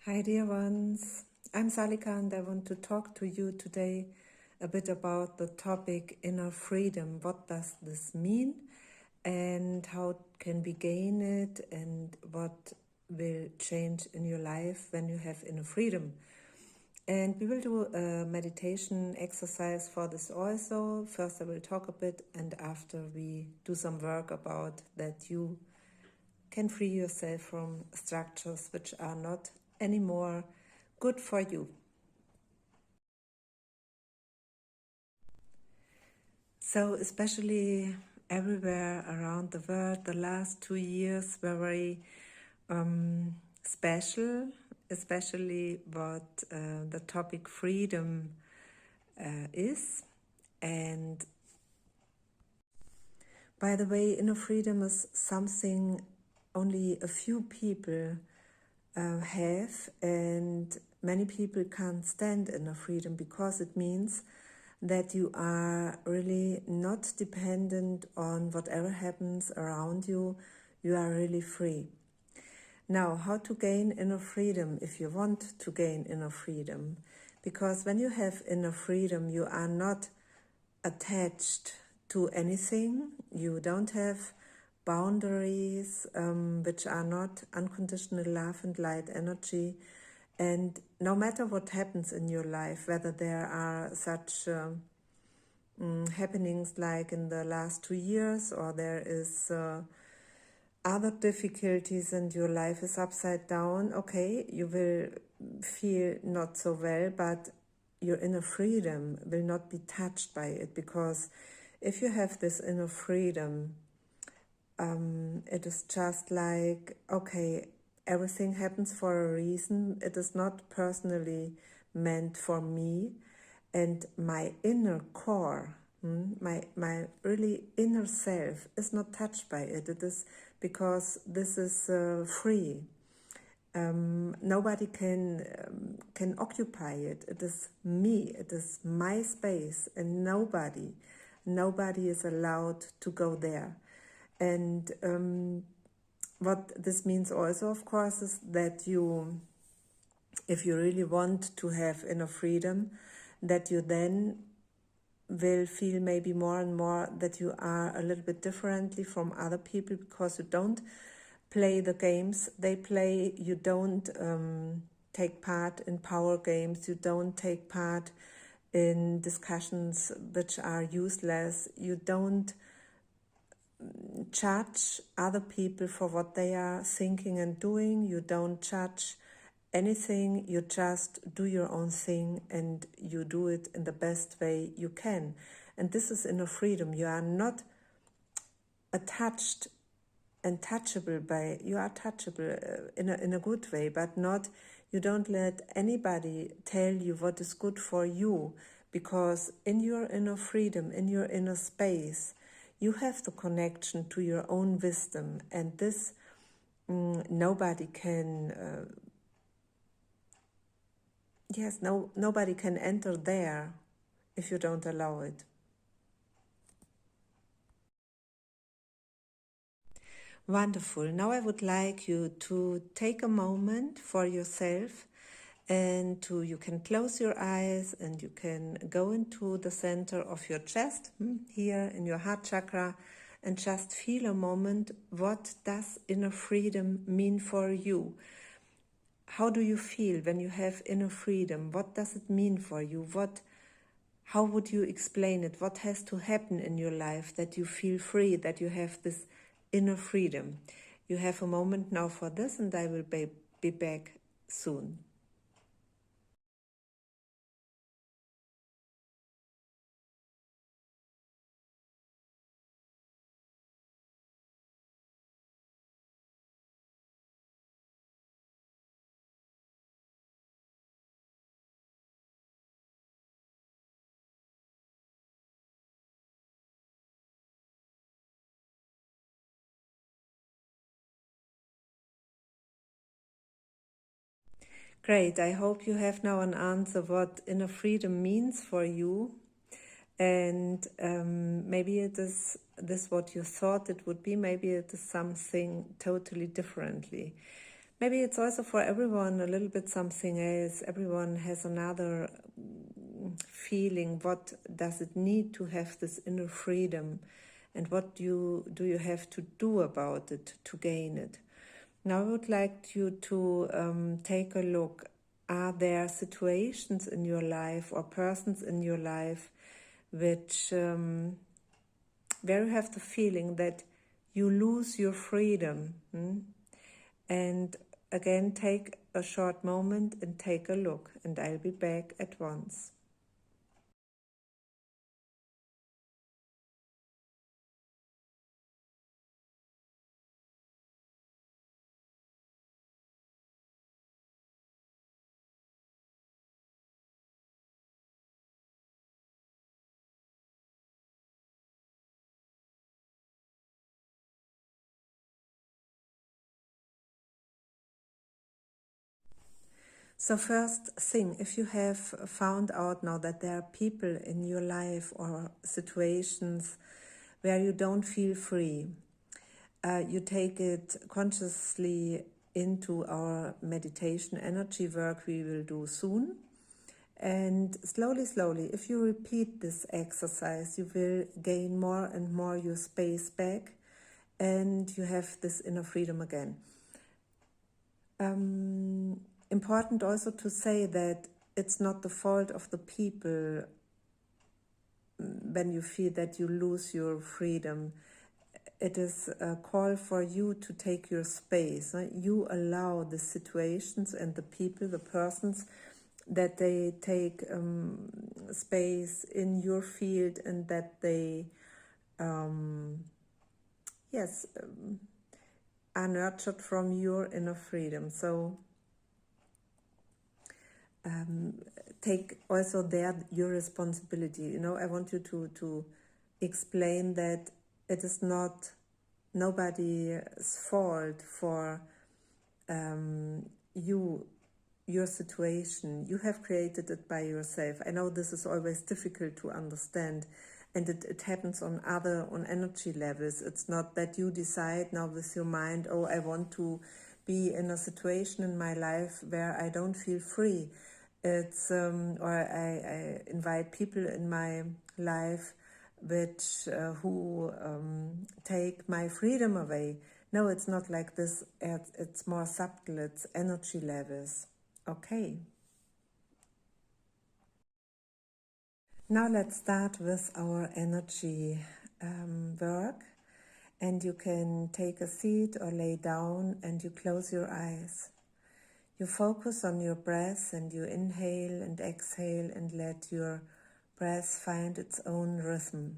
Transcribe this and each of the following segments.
Hi dear ones, I'm Salika and I want to talk to you today a bit about the topic inner freedom. What does this mean and how can we gain it and what will change in your life when you have inner freedom? And we will do a meditation exercise for this also. First I will talk a bit and after we do some work about that you can free yourself from structures which are not anymore good for you. So especially everywhere around the world, the last 2 years were very special, especially what the topic freedom is. And by the way, inner freedom is something only a few people have, and many people can't stand inner freedom because it means that you are really not dependent on whatever happens around you. You are really free. Now, how to gain inner freedom if you want to gain inner freedom? Because when you have inner freedom, you are not attached to anything. You don't have boundaries, which are not unconditional love and light energy. And no matter what happens in your life, whether there are such happenings like in the last 2 years, or there is other difficulties and your life is upside down, okay, you will feel not so well, but your inner freedom will not be touched by it, because if you have this inner freedom, it is just like, okay, everything happens for a reason. It is not personally meant for me, and my inner core, my really inner self is not touched by it. It is because this is free. Nobody can occupy it. It is me. It is my space, and nobody is allowed to go there. And what this means also, of course, is that you, if you really want to have inner freedom, that you then will feel maybe more and more that you are a little bit differently from other people, because you don't play the games they play, you don't take part in power games, you don't take part in discussions which are useless, you don't judge other people for what they are thinking and doing, you don't judge anything, you just do your own thing and you do it in the best way you can. And this is inner freedom. You are not attached and touchable by, you are touchable in a good way, but not, you don't let anybody tell you what is good for you, because in your inner freedom, in your inner space, you have the connection to your own wisdom, and this nobody can nobody can enter there if you don't allow it. Wonderful. Now I would like you to take a moment for yourself, and you can close your eyes and you can go into the center of your chest, here in your heart chakra, and just feel a moment, what does inner freedom mean for you? How do you feel when you have inner freedom? What does it mean for you? How would you explain it? What has to happen in your life that you feel free, that you have this inner freedom? You have a moment now for this, and I will be back soon. Great. I hope you have now an answer what inner freedom means for you. And maybe it is this what you thought it would be. Maybe it is something totally differently. Maybe it's also for everyone a little bit something else. Everyone has another feeling. What does it need to have this inner freedom, and what do you have to do about it to gain it? Now I would like you to take a look. Are there situations in your life or persons in your life which where you have the feeling that you lose your freedom? And again, take a short moment and take a look, and I'll be back at once. So first thing, if you have found out now that there are people in your life or situations where you don't feel free, you take it consciously into our meditation energy work we will do soon. And slowly, slowly, if you repeat this exercise, you will gain more and more your space back, and you have this inner freedom again. Important also to say that it's not the fault of the people when you feel that you lose your freedom. It is a call for you to take your space. You allow the situations and the people, the persons, that they take space in your field, and that they, yes, are nurtured from your inner freedom. So take also there your responsibility. You know, I want you to explain that it is not nobody's fault for your situation. You have created it by yourself. I know this is always difficult to understand, and it happens on energy levels. It's not that you decide now with your mind, oh, I want to be in a situation in my life where I don't feel free. It's or I invite people in my life which who take my freedom away. No, it's not like this. It's more subtle. It's energy levels. Okay. Now let's start with our energy work. And you can take a seat or lay down, and you close your eyes. You focus on your breath, and you inhale and exhale, and let your breath find its own rhythm.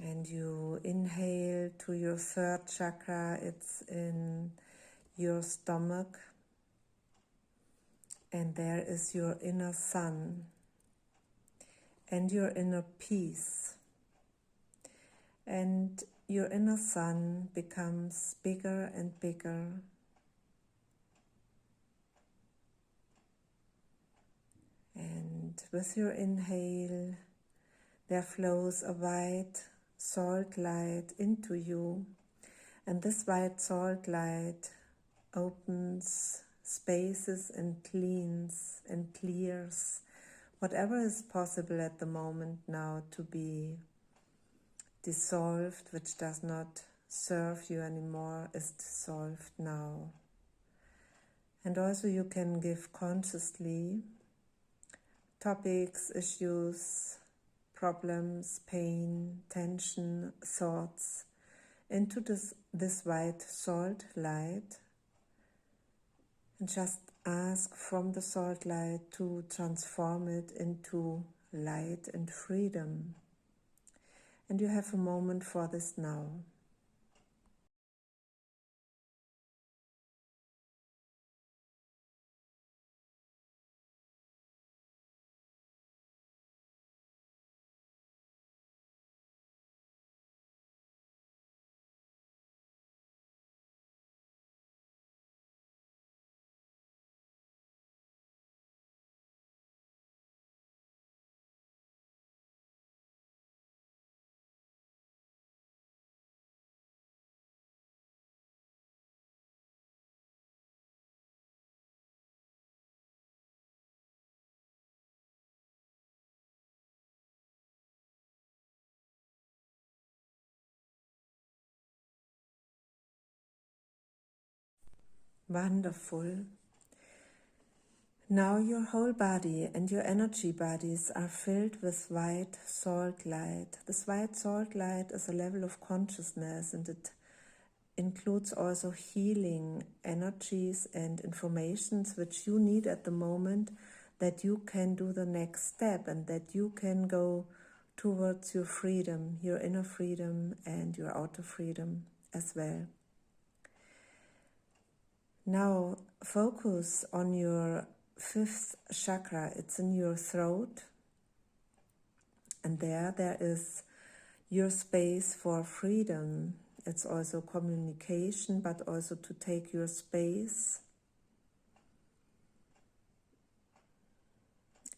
And you inhale to your third chakra. It's in your stomach, and there is your inner sun and your inner peace. And your inner sun becomes bigger and bigger. And with your inhale, there flows a white salt light into you. And this white salt light opens spaces and cleans and clears whatever is possible at the moment now to be dissolved, which does not serve you anymore, is dissolved now. And also you can give consciously topics, issues, problems, pain, tension, thoughts into this white salt light, and just ask from the salt light to transform it into light and freedom. And you have a moment for this now. Wonderful. Now your whole body and your energy bodies are filled with white salt light. This white salt light is a level of consciousness, and it includes also healing energies and informations which you need at the moment, that you can do the next step and that you can go towards your freedom, your inner freedom and your outer freedom as well. Now focus on your fifth chakra. It's in your throat, and there is your space for freedom. It's also communication, but also to take your space.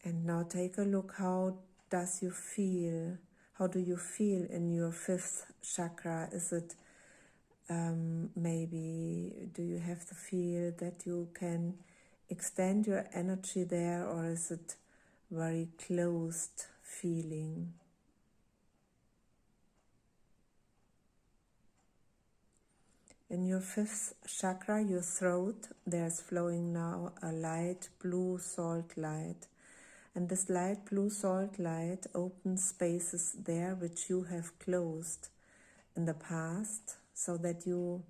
And now take a look, how does you feel? How do you feel in your fifth chakra? Is it maybe, do you have the feel that you can extend your energy there, or is it very closed feeling? In your fifth chakra, your throat, there's flowing now a light blue salt light. And this light blue salt light opens spaces there which you have closed in the past, so that you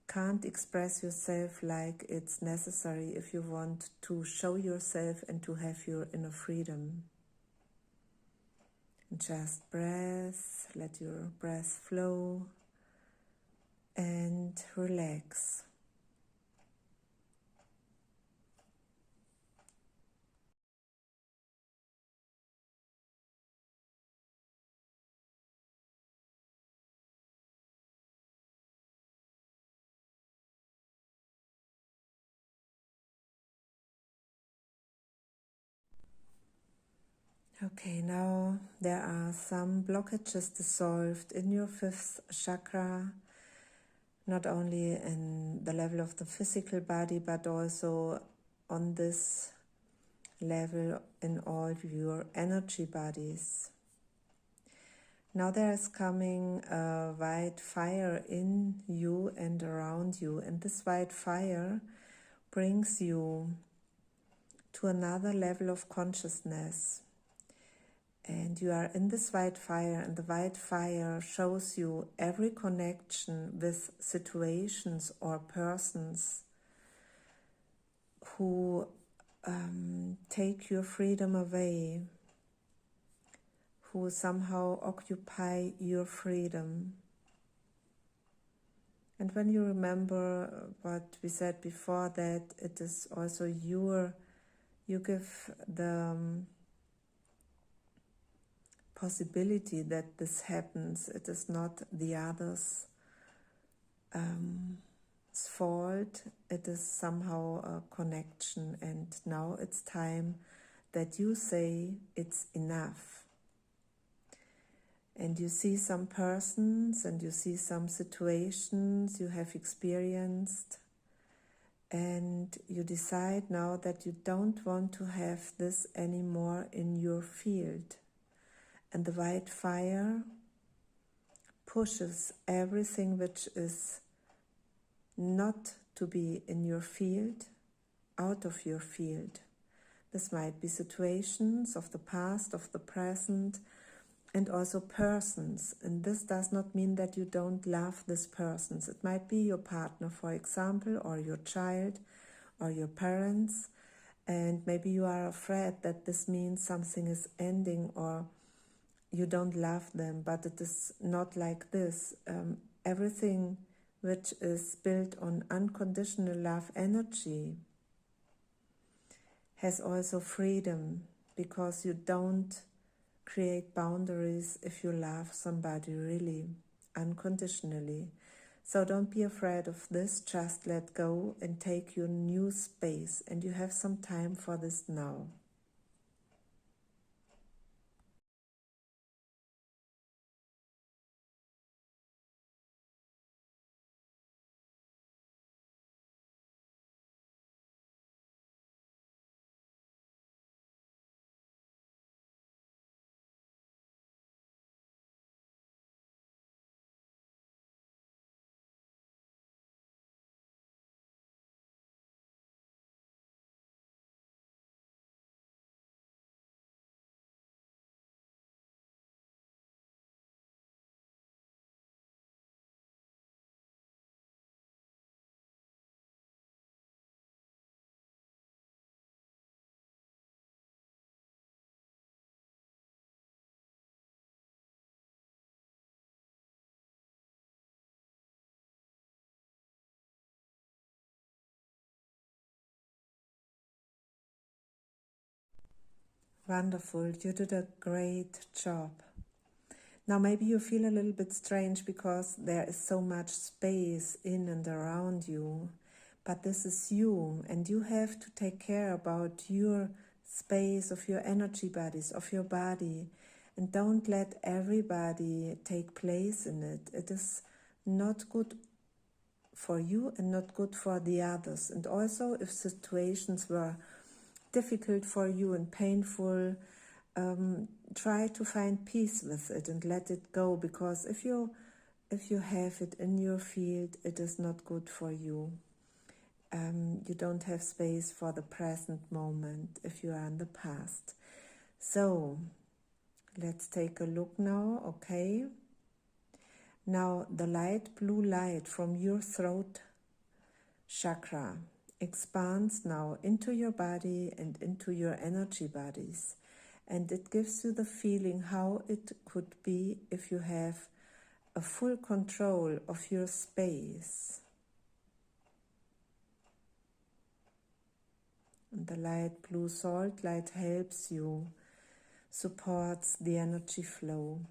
can't express yourself like it's necessary if you want to show yourself and to have your inner freedom. And just breath, let your breath flow and relax. Okay, now there are some blockages dissolved in your fifth chakra, not only in the level of the physical body, but also on this level in all your energy bodies. Now there is coming a white fire in you and around you, and this white fire brings you to another level of consciousness. And you are in this white fire, and the white fire shows you every connection with situations or persons who take your freedom away, who somehow occupy your freedom. And when you remember what we said before, that it is also you give the possibility that this happens. It is not the others' fault. It is somehow a connection, and now it's time that you say it's enough. And you see some persons and you see some situations you have experienced, and you decide now that you don't want to have this anymore in your field. And the white fire pushes everything which is not to be in your field out of your field. This might be situations of the past, of the present, and also persons. And this does not mean that you don't love these persons. It might be your partner, for example, or your child, or your parents. And maybe you are afraid that this means something is ending, or you don't love them, but it is not like this. Everything which is built on unconditional love energy has also freedom, because you don't create boundaries if you love somebody really unconditionally. So don't be afraid of this, just let go and take your new space, and you have some time for this now. Wonderful. You did a great job. Now maybe you feel a little bit strange because there is so much space in and around you. But this is you, and you have to take care about your space, of your energy bodies, of your body. And don't let everybody take place in it. It is not good for you and not good for the others. And also if situations were difficult for you and painful, try to find peace with it and let it go, because if you have it in your field, it is not good for you. You don't have space for the present moment if you are in the past. So let's take a look now. Okay, now the light blue light from your throat chakra expands now into your body and into your energy bodies, and it gives you the feeling how it could be if you have a full control of your space. And the light blue salt light helps you, supports the energy flow.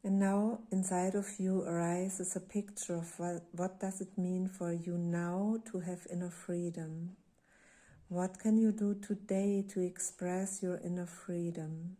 And now inside of you arises a picture of what does it mean for you now to have inner freedom. What can you do today to express your inner freedom?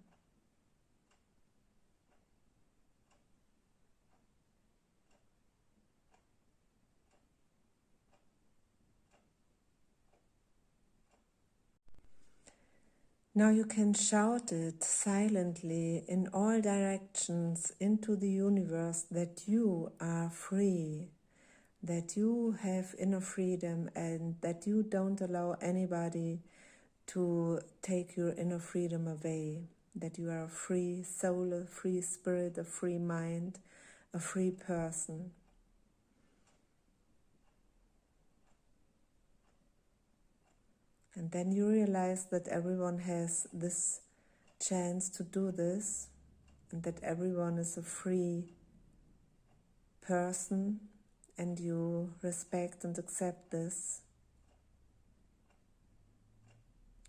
Now you can shout it silently in all directions into the universe that you are free, that you have inner freedom, and that you don't allow anybody to take your inner freedom away, that you are a free soul, a free spirit, a free mind, a free person. And then you realize that everyone has this chance to do this, and that everyone is a free person, and you respect and accept this.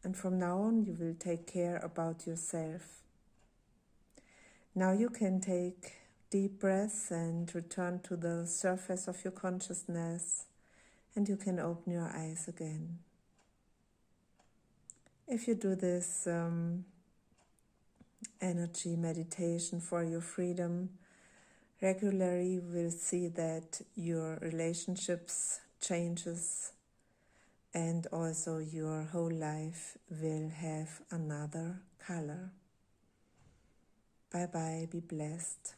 And from now on, you will take care about yourself. Now you can take deep breaths and return to the surface of your consciousness, and you can open your eyes again. If you do this energy meditation for your freedom regularly, you will see that your relationships changes, and also your whole life will have another color. Bye bye, be blessed.